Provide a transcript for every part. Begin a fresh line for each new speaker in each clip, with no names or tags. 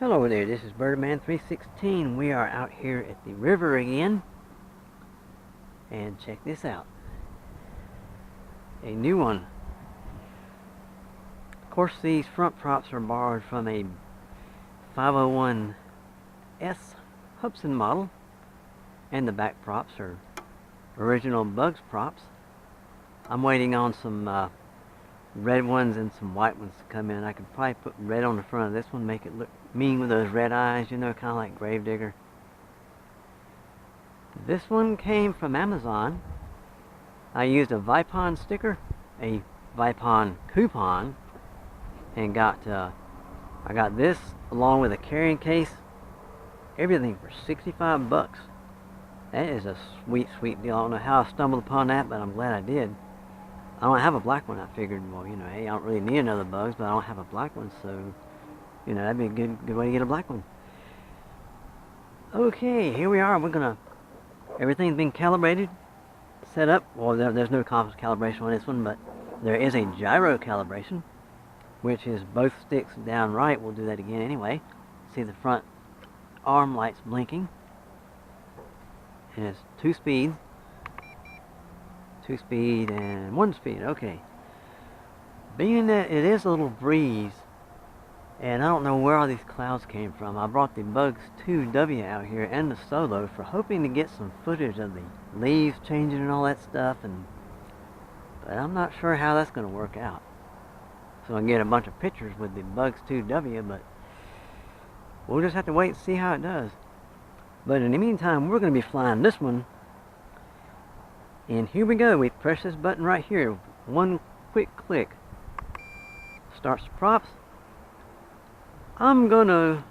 Hello there, this is Birdman316. We are out here at the river again. And check this out. A new one. Of course, these front props are borrowed from a 501S Hubson model. And the back props are original Bugs props. I'm waiting on some red ones and some white ones to come in. I could probably put red on the front of this one, make it look mean with those red eyes, you know, kind of like Gravedigger. This one came from Amazon. I used a vipon sticker, a vipon coupon, and I got this along with a carrying case, everything for 65 bucks. That is a sweet, sweet deal. I don't know how I stumbled upon that, but I'm glad I did. I don't have a black one. I figured, well, you know, hey, I don't really need another Bugs, but I don't have a black one, so, you know, that'd be a good way to get a black one. Okay, here we are. Everything's been calibrated, set up. Well, there's no calibration on this one, but there is a gyro calibration, which is both sticks down right. We'll do that again anyway. See the front arm lights blinking. And it's 2 speeds. 2 speed and 1 speed. Okay. Being that it is a little breeze, and I don't know where all these clouds came from, I brought the Bugs 2W out here and the Solo for hoping to get some footage of the leaves changing and all that stuff, but I'm not sure how that's going to work out. So I can get a bunch of pictures with the Bugs 2W, but we'll just have to wait and see how it does. But in the meantime, we're going to be flying this one. And here we go. We press this button right here. One quick click. Starts the props. I'm gonna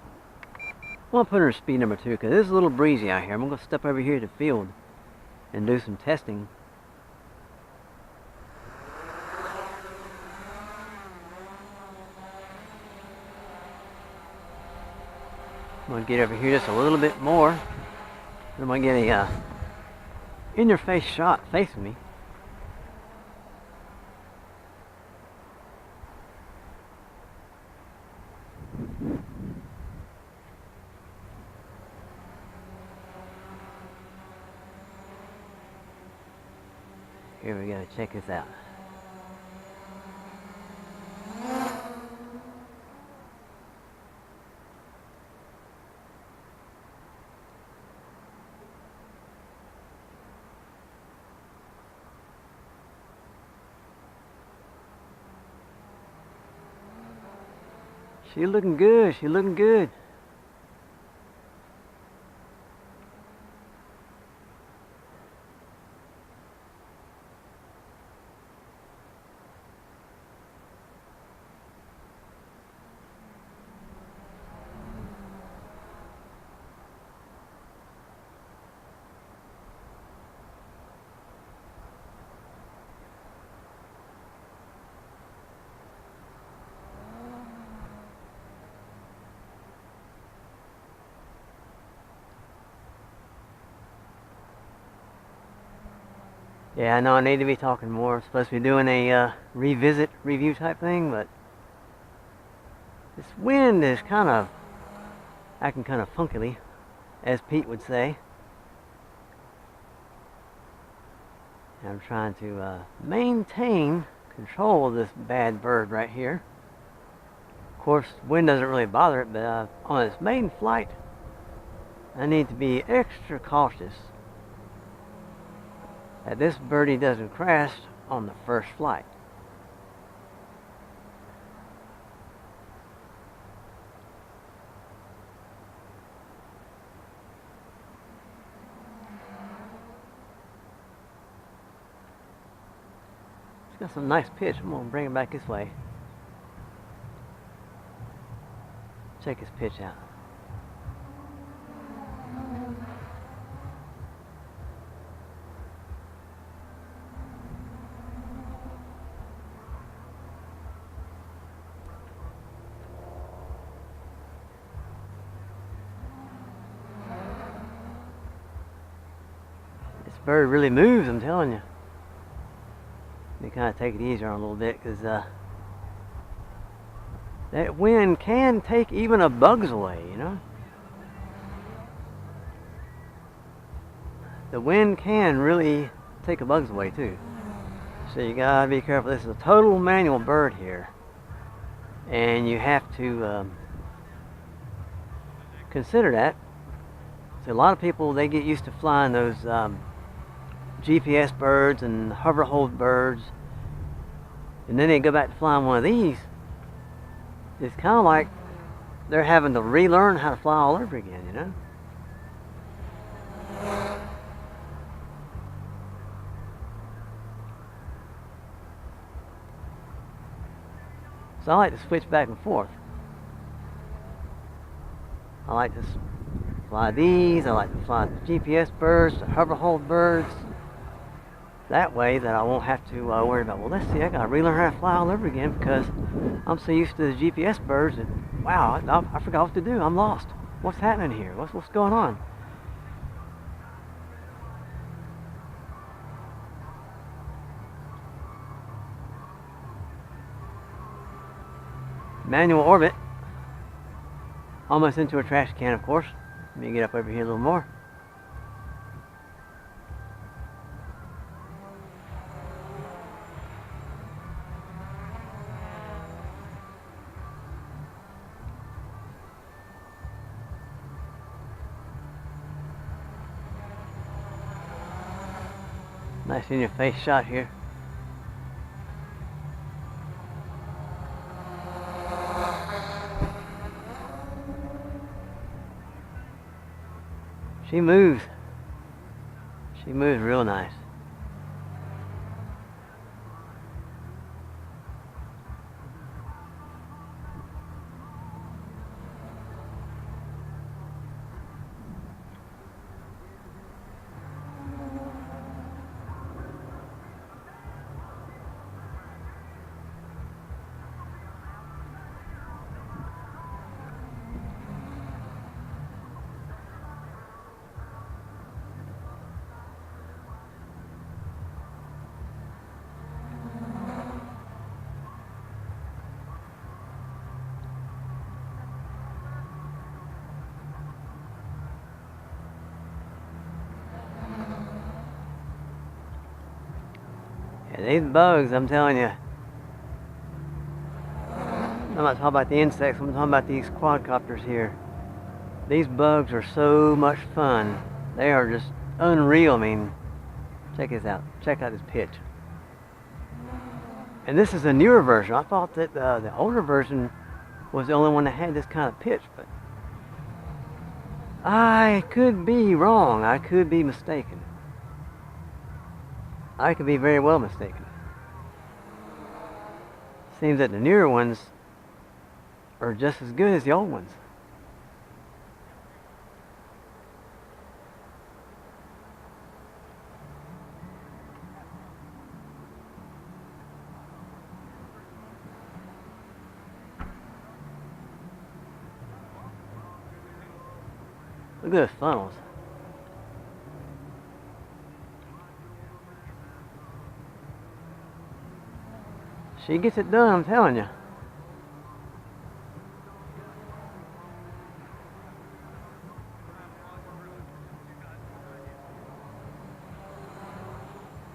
put her in speed number 2 because it's a little breezy out here. I'm gonna step over here to the field and do some testing. I'm gonna get over here just a little bit more. I'm gonna get a in your face shot facing me. Here we go, check this out. She's looking good, she's looking good. Yeah, I know I need to be talking more. I'm supposed to be doing a review type thing, but this wind is kind of acting kind of funkily, as Pete would say. And I'm trying to maintain control of this bad bird right here. Of course, wind doesn't really bother it, but on its maiden flight, I need to be extra cautious that this birdie doesn't crash on the first flight. It's got some nice pitch. I'm going to bring it back this way. Check his pitch out. This bird really moves, I'm telling you. They kind of take it easier on a little bit because That wind can take even a bug's away, you know. The wind can really take a bug's away too. So you gotta be careful. This is a total manual bird here, and you have to consider that. So a lot of people, they get used to flying those GPS birds and hover hold birds, and then they go back to flying one of these. It's kind of like they're having to relearn how to fly all over again, you know. So I like to switch back and forth. I like to fly these, I like to fly the GPS birds, the hover hold birds. That way that I won't have to worry about, well, let's see, I gotta relearn how to fly all over again because I'm so used to the GPS birds that, wow, I forgot what to do. I'm lost. What's happening here? What's going on? Manual orbit. Almost into a trash can, of course. Let me get up over here a little more. Nice in your face shot here. She moves. She moves real nice. Yeah, these bugs, I'm telling you. I'm not talking about the insects, I'm talking about these quadcopters here. These bugs are so much fun. They are just unreal. I mean, check this out. Check out this pitch. And this is a newer version. I thought that the older version was the only one that had this kind of pitch, but I could be wrong. I could be mistaken. I could be very well mistaken. Seems that the newer ones are just as good as the old ones. Look at those funnels. She gets it done, I'm telling you.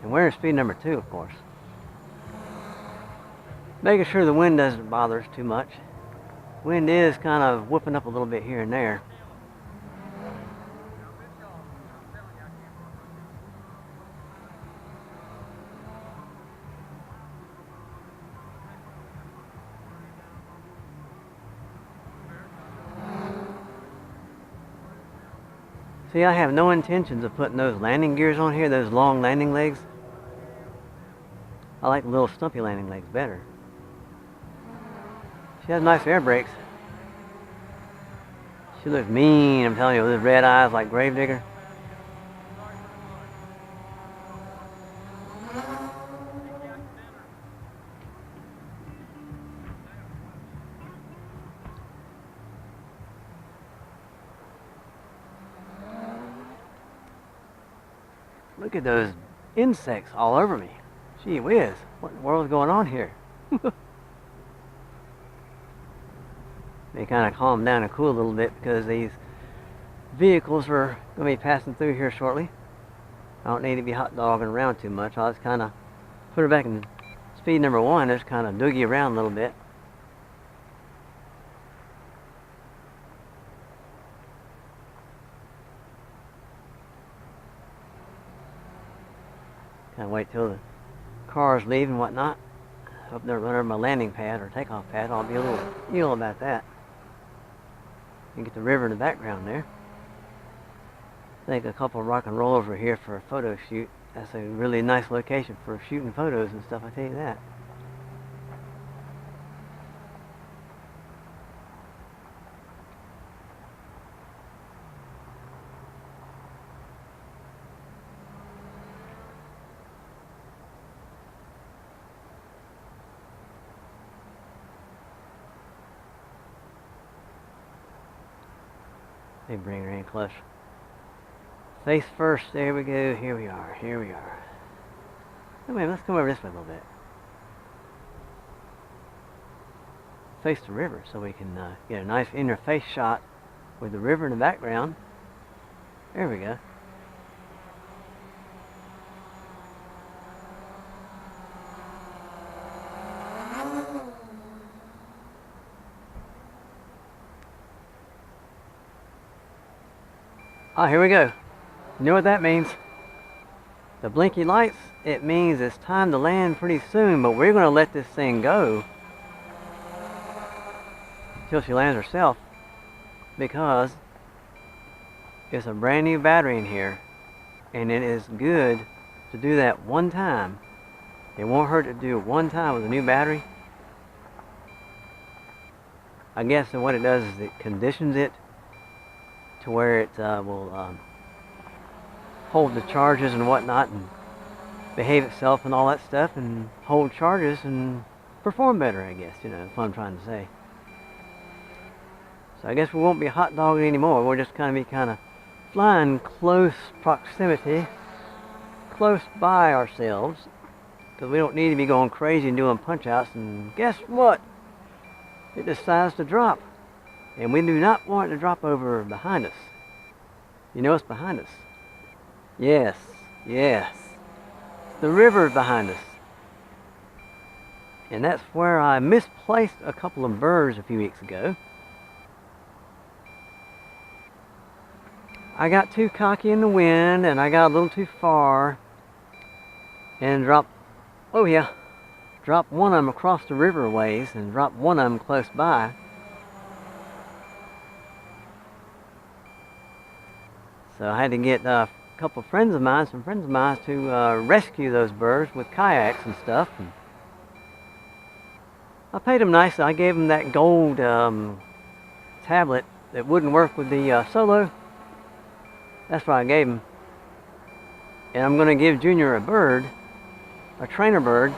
And we're in speed number 2, of course. Making sure the wind doesn't bother us too much. Wind is kind of whipping up a little bit here and there. See, I have no intentions of putting those landing gears on here, those long landing legs. I like the little stumpy landing legs better. She has nice air brakes. She looks mean, I'm telling you, with those red eyes like Gravedigger. Look at those insects all over me. Gee whiz, what in the world is going on here? They kind of calm down and cool a little bit because these vehicles are going to be passing through here shortly. I don't need to be hot dogging around too much. I'll just kind of put her back in speed number 1, just kind of doogie around a little bit. Kind of wait till the cars leave and whatnot. Hope they're running my landing pad or takeoff pad. I'll be a little ill about that. You get the river in the background there. I think a couple of rock and roll over here for a photo shoot. That's a really nice location for shooting photos and stuff, I tell you that. They bring her in close. Face first, there we go, here we are, here we are. Oh, wait, let's come over this way a little bit. Face the river so we can get a nice interface shot with the river in the background. There we go. Ah, here we go. You know what that means? The blinky lights, it means it's time to land pretty soon, but we're going to let this thing go till she lands herself because it's a brand new battery in here and it is good to do that one time. It won't hurt to do it one time with a new battery. I guess what it does is it conditions it to where it will hold the charges and whatnot and behave itself and all that stuff and hold charges and perform better, I guess, you know, that's what I'm trying to say. So I guess we won't be hot dogging anymore. We'll just kind of flying close proximity, close by ourselves, because we don't need to be going crazy and doing punch outs. And guess what? It decides to drop. And we do not want it to drop over behind us. You know what's behind us? Yes, yes. The river behind us. And that's where I misplaced a couple of birds a few weeks ago. I got too cocky in the wind and I got a little too far and dropped, oh yeah, dropped one of them across the river a ways and dropped one of them close by. So I had to get a couple of friends of mine, to rescue those birds with kayaks and stuff. And I paid them nicely. I gave them that gold tablet that wouldn't work with the Solo. That's what I gave him. And I'm going to give Junior a bird, a trainer bird,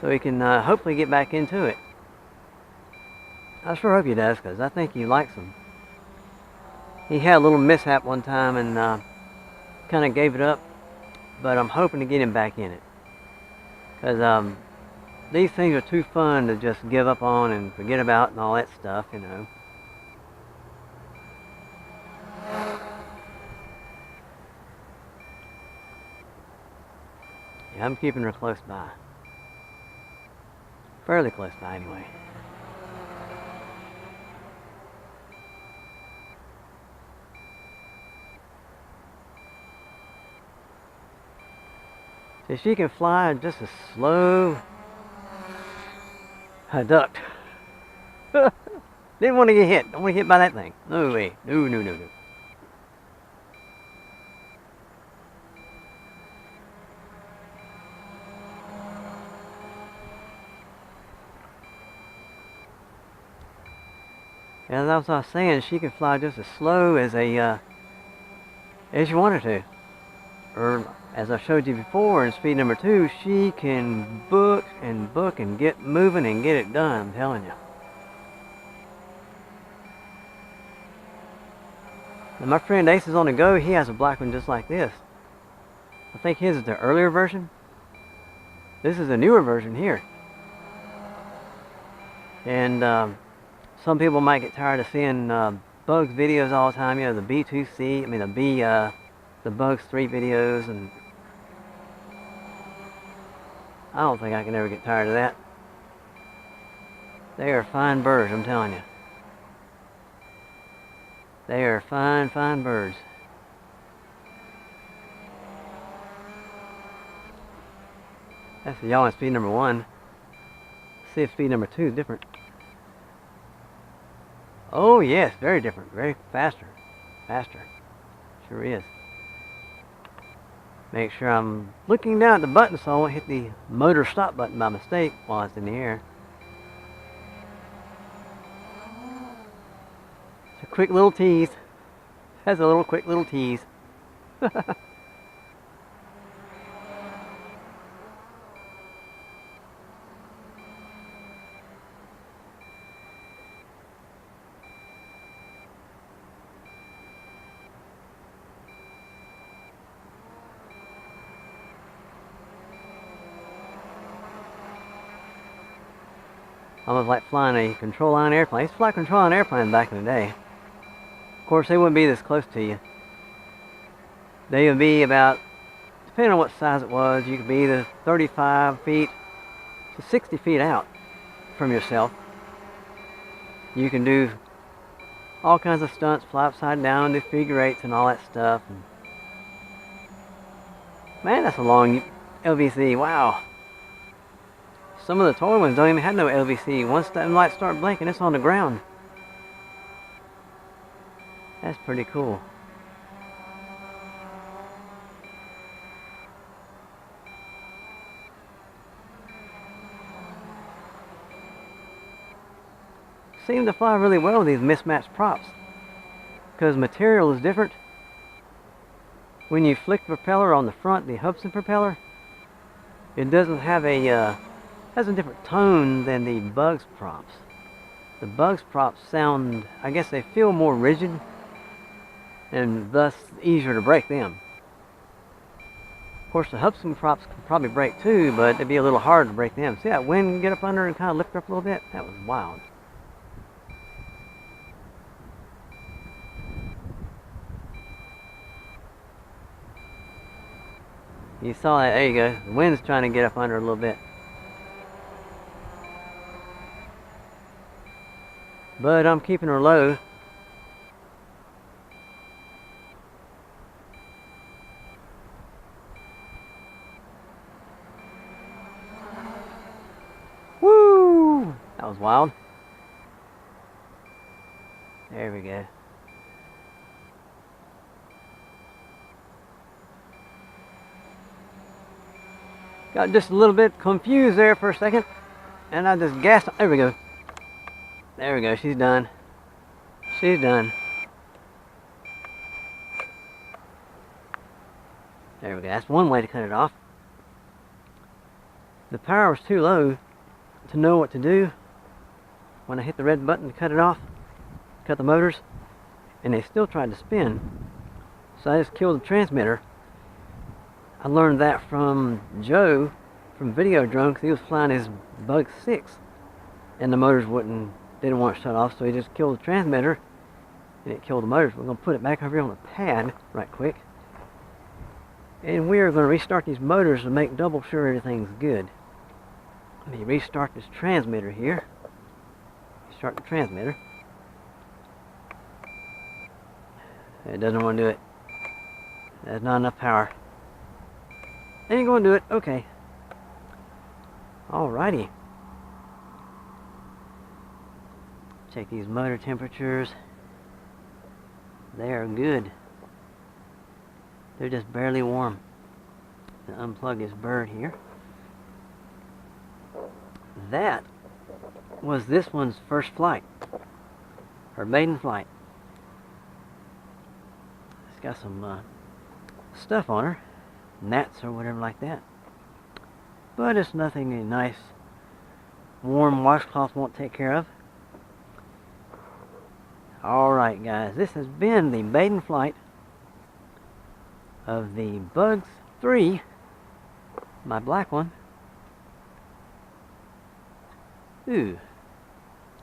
so he can hopefully get back into it. I sure hope he does, because I think he likes them. He had a little mishap one time and kind of gave it up, but I'm hoping to get him back in it. Because these things are too fun to just give up on and forget about and all that stuff, you know. Yeah, I'm keeping her close by. Fairly close by, anyway. So she can fly just as slow. I ducked. Didn't want to get hit. Don't want to get hit by that thing. No way. No, no, no, no. As I was saying, she can fly just as slow as you wanted to. Or, as I showed you before in speed number 2, she can book and get moving and get it done, I'm telling you. Now my friend Ace is on the go. He has a black one just like this. I think his is the earlier version. This is a newer version here. And some people might get tired of seeing bugs videos all the time. You know, the B2C, I mean the bugs 3 videos, and I don't think I can ever get tired of that. They are fine birds, I'm telling you. They are fine, fine birds. That's the yawing speed number 1. See if speed number 2 is different. Oh yes, very different. Very faster. Faster. Sure is. Make sure I'm looking down at the button so I won't hit the motor stop button by mistake while it's in the air. It's a quick little tease. Has a little quick little tease. Almost like flying a control line airplane. I used to fly a control line airplane back in the day. Of course, they wouldn't be this close to you. They would be about, depending on what size it was, you could be either 35 feet to 60 feet out from yourself. You can do all kinds of stunts, fly upside down, do figure eights and all that stuff. And man, that's a long LVC, wow. Some of the toy ones don't even have no LVC. Once that light starts blinking, it's on the ground. That's pretty cool. Seem to fly really well with these mismatched props, because material is different. When you flick the propeller on the front, the Hubsan propeller, it doesn't have a has a different tone than the Bugs props. The Bugs props sound, I guess they feel more rigid, and thus easier to break them. Of course, the Hubsan props could probably break too, but it'd be a little hard to break them. See that wind get up under and kind of lift her up a little bit? That was wild. You saw that, there you go. The wind's trying to get up under a little bit. But I'm keeping her low. Woo! That was wild. There we go. Got just a little bit confused there for a second, and I just gassed. There we go. There we go. She's done. She's done. There we go. That's one way to cut it off. The power was too low to know what to do when I hit the red button to cut it off, cut the motors, and they still tried to spin. So I just killed the transmitter. I learned that from Joe from Videodrome, because he was flying his Bug 6 and the motors didn't want to shut off, so he just killed the transmitter and it killed the motors. We're going to put it back over here on the pad right quick, and we are going to restart these motors to make double sure everything's good. Let me restart this transmitter here. Start the transmitter. It doesn't want to do it. There's not enough power. Ain't going to do it. Okay. Alrighty. Check these motor temperatures. They are good. They're just barely warm. Unplug this bird here. That was this one's first flight. Her maiden flight. It's got some stuff on her. Gnats or whatever like that. But it's nothing a nice warm washcloth won't take care of. Alright guys, this has been the maiden flight of the Bugs 3, my black one. Ooh,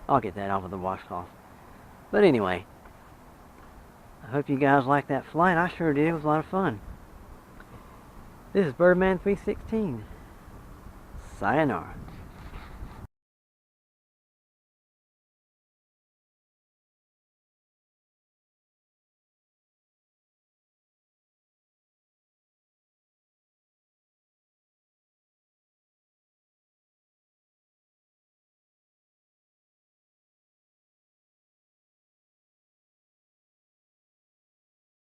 I'll get that off of the washcloth. But anyway, I hope you guys liked that flight. I sure did. It was a lot of fun. This is Birdman 316. Sayonara.